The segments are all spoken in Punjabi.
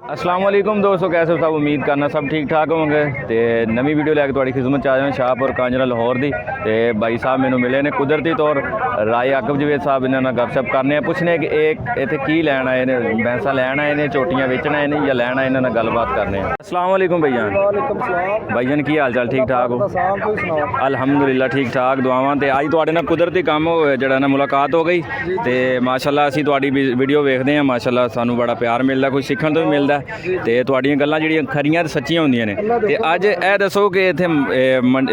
अस्सलाम वालेकुम दोस्तों, कैसे हो सब? उम्मीद करना सब ठीक ठाक होंगे। तो नवी वीडियो लैके थोड़ी खिदमत च आया शाहपुर कांजरा लाहौर की। तो भाई साहब मैनू मिले ने कुदरती तौर राय आकब जवेद साहब, इन्होंने गपशप करने पुछने कि एक इतने की लैन आए ने, भैंसा लैन आए ने, चोटियाँ बेचना आए ने या लैन आए, इन्होंने गलबात करने। अस्सलाम वालेकुम भाईजान। भाईजान की हाल चाल? ठीक ठाक हो? अलहमदुलिल्लाह ठीक ठाक, दुआवां। तो अज तुहाडे नाल कुदरती काम हो जड़ा ना मुलाकात हो गई। तो माशाअल्लाह असीं तुहाडी वीडियो वेखदे हां, माशाअल्लाह सानू बड़ा प्यार मिलदा, कुछ सीखण तो भी मिलदा ते तुहाडीਆਂ ਗੱਲਾਂ ਜਿਹੜੀਆਂ ਖਰੀਆਂ ਤੇ ਸੱਚੀਆਂ ਹੁੰਦੀਆਂ ਨੇ। ਤੇ ਅੱਜ ਇਹ ਦੱਸੋ ਕਿ ਇੱਥੇ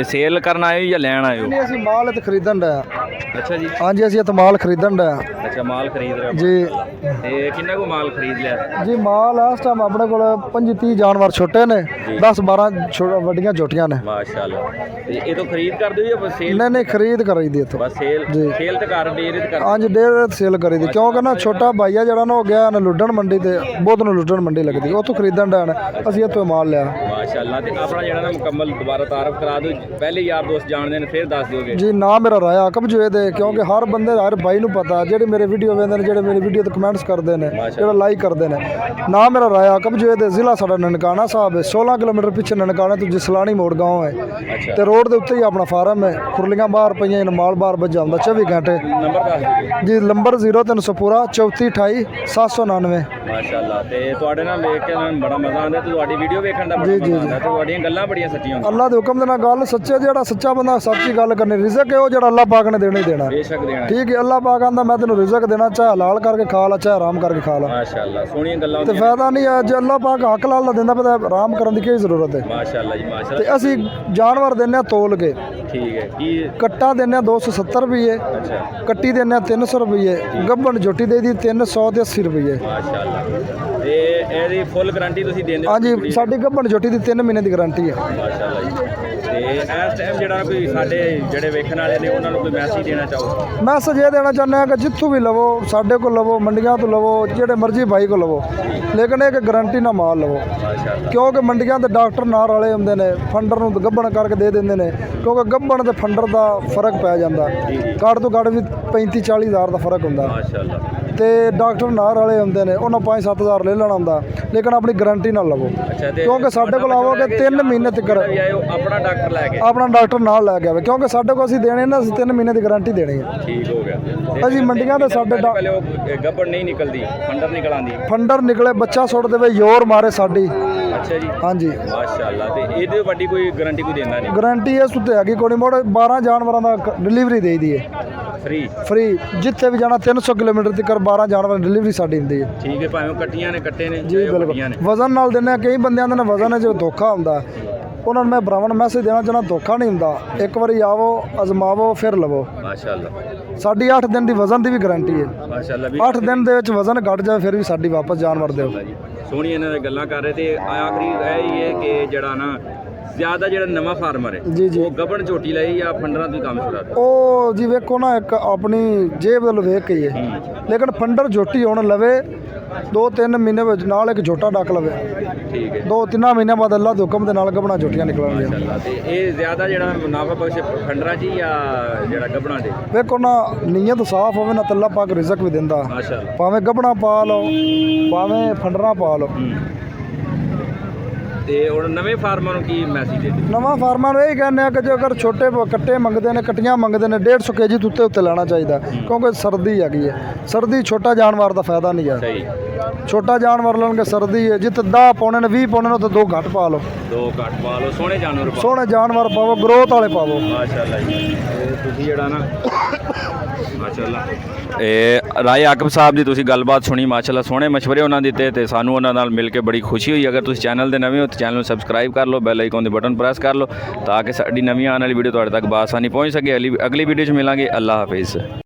ਸੇਲ ਕਰਨ ਆਏ ਹੋ ਜਾਂ ਲੈਣ ਆਏ ਹੋ? ਨਹੀਂ, ਅਸੀਂ ਮਾਲ ਇੱਥੇ ਖਰੀਦਣ ਦਾ। ਅੱਛਾ ਜੀ। ਹਾਂਜੀ, ਅਸੀਂ ਇੱਥੇ ਮਾਲ ਖਰੀਦਣ ਦਾ। ਅੱਛਾ, ਮਾਲ ਖਰੀਦ ਰਹੇ ਹੋ ਜੀ। ਤੇ ਕਿੰਨਾ ਕੋ ਮਾਲ ਖਰੀਦ ਲਿਆ ਜੀ? ਮਾਲ ਇਸ ਟਾਈਮ ਆਪਣੇ ਕੋਲ 25-30 ਜਾਨਵਰ ਛੋਟੇ ਨੇ, 10-12 ਵੱਡੀਆਂ ਝੋਟੀਆਂ ਨੇ। ਮਾਸ਼ਾਅੱਲਾ। ਤੇ ਇਹ ਤੋਂ ਖਰੀਦ ਕਰਦੇ ਹੋ ਜਾਂ ਬਸ ਸੇਲ? ਨਹੀਂ, ਖਰੀਦ ਕਰੀਦੀ ਇੱਥੇ। ਬਸ ਸੇਲ ਸੇਲ ਤੇ ਕਰ ਡੇਰੇ ਤੇ ਕਰ? ਹਾਂਜੀ, ਡੇਰੇ ਤੇ ਸੇਲ ਕਰੀਦੀ, ਕਿਉਂਕਿ ਨਾ ਛੋਟਾ ਭਾਈ ਆ ਜਿਹੜਾ ਨਾ ਹੋ ਗਿਆ ਨਾ ਲੁੱਡਣ ਮੰਡੀ ਤੇ ਬਹੁਤ ਨੂੰ ਲੁੱਡਣ ਮੰਡੀ ਲੱਗਦੀ, ਉੱਥੋਂ ਖਰੀਦਣ ਦਾ ਅਸੀਂ ਇੱਥੋਂ ਮਾਲ ਲਿਆ। ਮਾਸ਼ਾਅੱਲਾ। ਤੇ ਆਪਣਾ ਜਿਹੜਾ ਨਾ ਮੁਕੰਮਲ ਦੁਬਾਰਾ ਤਾਰਫ ਕਰਾ ਦਿਓ, ਪਹਿਲੇ ਯਾਰ ਦੋਸਤ ਜਾਣਦੇ ਨੇ ਫਿਰ ਦੱਸ ਦਿਓਗੇ। ਜੀ, ਨਾਮ ਮੇਰਾ ਰਾਇਆ ਆਕਬ ਜਵੇਦ ਹੈ, ਕਿਉਂਕਿ ਹਰ ਬੰਦੇ ਹਰ ਭਾਈ ਨੂੰ ਪਤਾ, ਜਿਹੜੇ ਮੇਰੇ ਵੀਡੀਓ ਵੇਖਦੇ ਨੇ, ਜਿਹੜੇ ਮੇਰੀ ਵੀਡੀਓ ਤੇ ਕਮੈਂਟਸ ਕਰਦੇ ਨੇ, ਜਿਹੜਾ ਲਾਈਕ ਕਰਦੇ ਨੇ। ਨਾਮ ਮੇਰਾ ਰਾਇਆ ਆਕਬ ਜਵੇਦ ਹੈ, ਜ਼ਿਲ੍ਹਾ ਸਾਡਾ ਨਨਕਾਣਾ ਸਾਹਿਬ ਹੈ, 16 ਕਿਲੋਮੀਟਰ ਪਿੱਛੇ ਨਨਕਾਣਾ ਤੋਂ ਜਸਲਾਨੀ ਮੋੜ ਗਾँव ਹੈ। ਤੇ ਰੋਡ ਦੇ ਉੱਤੇ ਹੀ ਆਪਣਾ ਫਾਰਮ ਹੈ, ਖੁਰਲੀਆਂ ਬਾਹਰ ਪਈਆਂ, ਮਾਲ ਬਾਹਰ ਵੱਜਾ ਹੁੰਦਾ 24 ਘੰਟੇ। ਨੰਬਰ ਦੱਸ ਦਿਓ ਜੀ। ਨੰਬਰ 0300 ਪੂਰਾ 3428 799। ਮਾਸ਼ਾਅੱਲਾ। ਤੇ ਤੁਹਾਡੇ ਨਾਲ ਵੇਖ ਕੇ ਮੈਨੂੰ ਬੜਾ ਮਜ਼ਾ ਆਉਂਦਾ, ਤੁਹਾਡੀ ਵੀਡੀਓ ਵੇਖਣ ਦਾ ਬੜਾ ਮਜ਼ਾ ਆਉਂਦਾ, ਤੁਹਾਡੀਆਂ ਗੱਲਾਂ ਬੜੀਆਂ ਸੱਚੀਆਂ ਹੁੰਦੀਆਂ। ਅੱਲਾਹ ਦੇ ਹੁਕਮ ਦੇ ਨਾਲ ਗੱਲ ਸੱਚੇ, ਜਿਹੜਾ ਸੱਚਾ ਬੰਦਾ ਸੱਚੀ ਗੱਲ ਕਰਨੀ। ਰਿਜ਼ਕ ਹੈ ਉਹ ਜਿਹੜਾ ਅੱਲਾਹ ਪਾਕ ਨੇ ਦੇਣਾ ਹੀ ਦੇਣਾ, ਬੇਸ਼ੱਕ ਦੇਣਾ। ਠੀਕ ਹੈ। ਅੱਲਾਹ ਪਾਕ ਆਂਦਾ ਮੈਂ ਤੈਨੂੰ ਰਿਜ਼ਕ ਦੇਣਾ, ਚਾਹੇ ਹਲਾਲ ਕਰਕੇ ਖਾ ਲਾ, ਚਾਹੇ ਹਰਾਮ ਕਰਕੇ ਖਾ ਲਾ। ਮਾਸ਼ਾਅੱਲਾ, ਸੋਹਣੀਆਂ ਗੱਲਾਂ ਤੇ ਫਾਇਦਾ ਨਹੀਂ ਹੈ ਜੇ ਅੱਲਾਹ ਪਾਕ ਹੱਕ ਲਾਲ ਦਾ ਦਿੰਦਾ ਪਤਾ, ਹਰਾਮ ਕਰਨ ਦੀ ਕੀ ਜ਼ਰੂਰਤ ਹੈ? ਮਾਸ਼ਾਅੱਲਾ ਜੀ, ਮਾਸ਼ਾਅੱਲਾ। ਤੇ ਅਸੀਂ ਜਾਨਵਰ ਦਿੰਦੇ ਹਾਂ ਤੋਲ ਕੇ। ਠੀਕ ਹੈ। ਕੀ ਕੱਟਾ ਦਿੰਦੇ ਹਾਂ 270 ਰੁਪਏ, ਅੱਛਾ। ਕੱਟੀ ਦਿੰਦੇ ਹਾਂ 300 ਰੁਪਏ, ਗੱਭਣ ਝੋਟੀ ਦੇ ਦੀ 300 ਤੇ 80 ਰੁਪਏ। ਮਾਸ਼ਾਅੱਲਾ। ਤੇ ਇਹਦੀ ਫੁੱਲ ਗਾਰੰਟੀ ਤੁਸੀਂ ਦਿੰਦੇ ਹੋ? ਹਾਂਜੀ, ਸਾਡੀ ਗੱਭਣ ਝੋਟੀ ਦੀ 3 ਮਹੀਨੇ ਦੀ ਗਾਰੰਟੀ ਹੈ। ਮਾਸ਼ਾਅੱਲਾ ਜੀ। ਤੇ ਇਸ ਟਾਈਮ ਜਿਹੜਾ ਕੋਈ ਸਾਡੇ ਜਿਹੜੇ ਵੇਖਣ ਵਾਲੇ ਨੇ ਉਹਨਾਂ ਨੂੰ ਕੋਈ ਮੈਸੇਜ ਦੇਣਾ ਚਾਹੋ? ਮੈਸੇਜ ਇਹ ਦੇਣਾ ਚਾਹੁੰਦੇ ਹਾਂ ਕਿ ਜਿੱਥੋਂ ਵੀ ਲਵੋ, ਸਾਡੇ ਕੋਲ ਲਵੋ, ਮੰਡੀਆਂ ਤੋਂ ਲਵੋ, ਜਿਹੜੇ ਮਰਜ਼ੀ ਭਾਈ ਕੋਲ ਲਵੋ, ਲੇਕਿਨ ਇਹ ਕਿ ਗਾਰੰਟੀ ਨਾਲ ਮਾਲ ਲਵੋ। ਮਾਸ਼ਾਅੱਲਾ। ਕਿਉਂਕਿ ਮੰਡੀਆਂ ਦੇ ਡਾਕਟਰ ਨਾਲ ਵਾਲੇ ਹੁੰਦੇ ਨੇ, ਫੰਡਰ ਨੂੰ ਗੱਭਣ ਕਰਕੇ ਦੇ ਦਿੰਦੇ ਨੇ, ਕਿਉਂਕਿ ਗੱਭਣ ਤੇ ਫੰਡਰ ਦਾ ਫਰਕ ਪੈ ਜਾਂਦਾ, ਘੱਟ ਤੋਂ ਘੱਟ ਵੀ 35-40 ਹਜ਼ਾਰ ਦਾ ਫਰਕ ਹੁੰਦਾ। ਮਾਸ਼ਾਅੱਲਾ। ਤੇ ਡਾਕਟਰ ਨਾਲ ਵਾਲੇ ਹੁੰਦੇ ਨੇ, ਉਹਨਾਂ 5-7 ਹਜ਼ਾਰ ਲੈ ਲੈਣਾ ਹੁੰਦਾ, ਲੇਕਿਨ ਆਪਣੀ ਗਾਰੰਟੀ ਨਾਲ ਲਵੋ। ਕਿਉਂਕਿ ਸਾਡੇ ਕੋਲ ਆਵੋਗੇ 3 ਮਹੀਨੇ ਤੱਕ ਆਪਣਾ ਡਾਕਟਰ ਲੈ ਕੇ, ਆਪਣਾ ਡਾਕਟਰ ਨਾਲ ਲੈ ਕੇ ਆਵੇ, ਕਿਉਂਕਿ ਸਾਡੇ ਕੋਲ ਅਸੀਂ ਦੇਣੇ ਨਾ, ਅਸੀਂ 3 ਮਹੀਨੇ ਦੀ ਗਾਰੰਟੀ ਦੇਣੀ ਹੈ। ਠੀਕ ਹੋ ਗਿਆ। ਅਸੀਂ ਮੰਡੀਆਂ ਦੇ ਸਾਡੇ ਗੱਭਣ ਨਹੀਂ ਨਿਕਲਦੀ, ਫੰਡਰ ਨਿਕਲ ਆਂਦੀ। ਫੰਡਰ ਨਿਕਲੇ, ਬੱਚਾ ਸੁੱਟ ਦੇਵੇ, ਜ਼ੋਰ ਮਾਰੇ ਸਾਡੀ। ਅੱਛਾ ਜੀ। ਹਾਂਜੀ। ਮਾਸ਼ਾਅੱਲਾ। ਤੇ ਇਹਦੇ ਵੱਡੀ ਕੋਈ ਗਾਰੰਟੀ ਕੋਈ ਦਿੰਦਾ ਨਹੀਂ? ਗਾਰੰਟੀ ਇਸ ਉੱਤੇ ਹੈਗੀ ਕੋਈ ਮੋੜ 12 ਜਾਨਵਰਾਂ ਦਾ ਡਿਲੀਵਰੀ ਦੇ ਦੀ ਹੈ ਫ੍ਰੀ। ਜਿੱਥੇ ਵੀ ਜਾਣਾ 300 ਕਿਲੋਮੀਟਰ ਤੱਕ 12 ਜਾਨਵਰਾਂ ਦੀ ਡਿਲੀਵਰੀ ਸਾਡੀ ਹੁੰਦੀ ਹੈ। ਠੀਕ ਹੈ, ਭਾਵੇਂ ਕੱਟੀਆਂ ਨੇ, ਕੱਟੇ ਨੇ ਜੀ ਬਿਲਕੁਲ। ਵਜ਼ਨ ਨਾਲ ਦਿੰਦੇ ਹਾਂ, ਕਈ ਬੰਦਿਆਂ ਦੇ ਵਜ਼ਨ ਜੋ ਧੋਖਾ ਹੁੰਦਾ, ਉਹਨਾਂ ਨੂੰ ਮੈਂ ਬਰਾਵਨ ਮੈਸੇਜ ਦੇਣਾ ਚਾਹੁੰਦਾ, ਧੋਖਾ ਨਹੀਂ ਹੁੰਦਾ। ਇੱਕ ਵਾਰੀ ਆਵੋ, ਅਜ਼ਮਾਵੋ, ਫਿਰ ਲਵੋ। ਮਾਸ਼ਾਅੱਲਾ। ਸਾਡੀ 8 ਦਿਨ ਦੀ ਵਜ਼ਨ ਦੀ ਵੀ ਗਾਰੰਟੀ ਹੈ। ਮਾਸ਼ਾਅੱਲਾ। 8 ਦਿਨ ਦੇ ਵਿੱਚ ਵਜ਼ਨ ਘਟ ਜਾਵੇ ਫਿਰ ਵੀ ਸਾਡੀ ਵਾਪਸ ਜਾਨਵਰ ਦਿਓ। ਸੋਹਣੀ ਇਹਨਾਂ ਦੇ ਗੱਲਾਂ ਕਰ ਰਹੇ। ਤੇ ਆਖਰੀ ਇਹ ਹੀ ਹੈ ਕਿ ਜਿਹੜਾ ਨਾ ਜ਼ਿਆਦਾ ਜਿਹੜਾ ਨਵਾਂ ਫਾਰਮਰ ਹੈ ਜੀ ਉਹ ਗੱਭਣ ਝੋਟੀ ਲਈ ਜਾਂ ਫੰਡਰਾਂ ਤੋਂ ਕੰਮ ਸ਼ੁਰੂ ਕਰਦਾ, ਉਹ ਜੀ ਵੇਖੋ ਨਾ, ਇੱਕ ਆਪਣੀ ਜੇਬ ਵੱਲ ਵੇਖ ਕੇ ਹੀ ਹੈ, ਲੇਕਿਨ ਫੰਡਰ ਝੋਟੀ ਹੁਣ ਲਵੇ 2-3 ਮਹੀਨੇ ਵਿੱਚ ਨਾਲ ਇੱਕ ਝੋਟਾ ਡੱਕ ਲਵੇ। ਠੀਕ ਹੈ। 2-3 ਮਹੀਨਿਆਂ ਬਾਅਦ ਅੱਲਾਹ ਦੇ ਹੁਕਮ ਦੇ ਨਾਲ ਗੱਭਣਾ ਝੋਟੀਆਂ ਨਿਕਲਣਗੀਆਂ। ਮਾਸ਼ਾਅੱਲਾ। ਤੇ ਇਹ ਜ਼ਿਆਦਾ ਜਿਹੜਾ ਮੁਨਾਫਾ ਬਖਸ਼ ਫੰਡਰਾਂ 'ਚ ਜਾਂ ਜਿਹੜਾ ਗੱਭਣਾ ਦੇ? ਵੇਖੋ ਨਾ, ਨੀਅਤ ਸਾਫ਼ ਹੋਵੇ ਨਾ, ਅੱਲਾਹ ਪਾਕ ਰਿਜ਼ਕ ਵੀ ਦਿੰਦਾ। ਮਾਸ਼ਾਅੱਲਾ। ਭਾਵੇਂ ਗੱਭਣਾ ਪਾ ਲਓ, ਭਾਵੇਂ ਫੰਡਰਾਂ ਪਾ ਲਓ। ਤੇ ਹੁਣ ਨਵੇਂ ਫਾਰਮਰਾਂ ਨੂੰ ਕੀ ਮੈਸੇਜ ਦੇ ਦਿਓ? ਨਵਾਂ ਫਾਰਮਾਂ ਨੂੰ ਇਹ ਕਹਿੰਦੇ ਆ ਕਿ ਜੇ ਅਗਰ ਛੋਟੇ ਕੱਟੇ ਮੰਗਦੇ ਨੇ, ਕੱਟੀਆਂ ਮੰਗਦੇ ਨੇ, 150 kg ਤੋਂ ਉੱਤੇ ਲੈਣਾ ਚਾਹੀਦਾ, ਕਿਉਂਕਿ ਸਰਦੀ ਹੈਗੀ ਹੈ। ਸਰਦੀ ਛੋਟਾ ਜਾਨਵਰ ਦਾ ਫਾਇਦਾ ਨਹੀਂ ਹੈ। ਸਹੀ। ਛੋਟਾ ਜਾਨਵਰ ਲੈਣਗੇ, ਸਰਦੀ ਹੈ, ਜਿੱਥੇ 10 ਪਾਉਣੇ ਨੇ, 20 ਪਾਉਣੇ ਨੇ, ਤਾਂ 2 ਘੱਟ ਪਾ ਲਓ। 2 ਘੱਟ ਪਾ ਲਓ, ਸੋਹਣੇ ਜਾਨਵਰ ਪਾਓ। ਸੋਹਣੇ ਜਾਨਵਰ ਪਾਵੋ, ਗਰੋਥ ਵਾਲੇ ਪਾਵੋ। ਮਾਸ਼ਾਅੱਲਾ ਜੀ। ਤੇ ਤੁਸੀਂ ਜਿਹੜਾ ਨਾ ਮਾਸ਼ਾਅੱਲਾ ਇਹ ਰਾਏ ਆਕਬ ਸਾਹਿਬ ਦੀ ਤੁਸੀਂ ਗੱਲਬਾਤ ਸੁਣੀ, ਮਾਸ਼ਾਅੱਲਾ ਸੋਹਣੇ ਮਸ਼ਵਰੇ ਉਹਨਾਂ ਦਿੱਤੇ, ਤੇ ਸਾਨੂੰ ਉਹਨਾਂ ਨਾਲ ਮਿਲ ਕੇ ਬੜੀ ਖੁਸ਼ੀ ਹੋਈ। ਅਗਰ ਤੁਸੀਂ ਚੈਨਲ ਦੇ ਨਵੇਂ ਹੋ ਤਾਂ ਚੈਨਲ ਨੂੰ ਸਬਸਕ੍ਰਾਈਬ ਕਰ ਲਓ, ਬੈਲ ਆਈਕਨ ਦੇ ਬਟਨ ਪ੍ਰੈਸ ਕਰ ਲਓ, ਤਾਂ ਕਿ ਸਾਡੀ ਨਵੀਂ ਆਉਣ ਵਾਲੀ ਵੀਡੀਓ ਤੁਹਾਡੇ ਤੱਕ ਬਾਸਾਨੀ ਪਹੁੰਚ ਸਕੇ। ਅਗਲੀ ਵੀਡੀਓ 'ਚ ਮਿਲਾਂਗੇ। ਅੱਲਾਹ ਹਾਫਿਜ਼।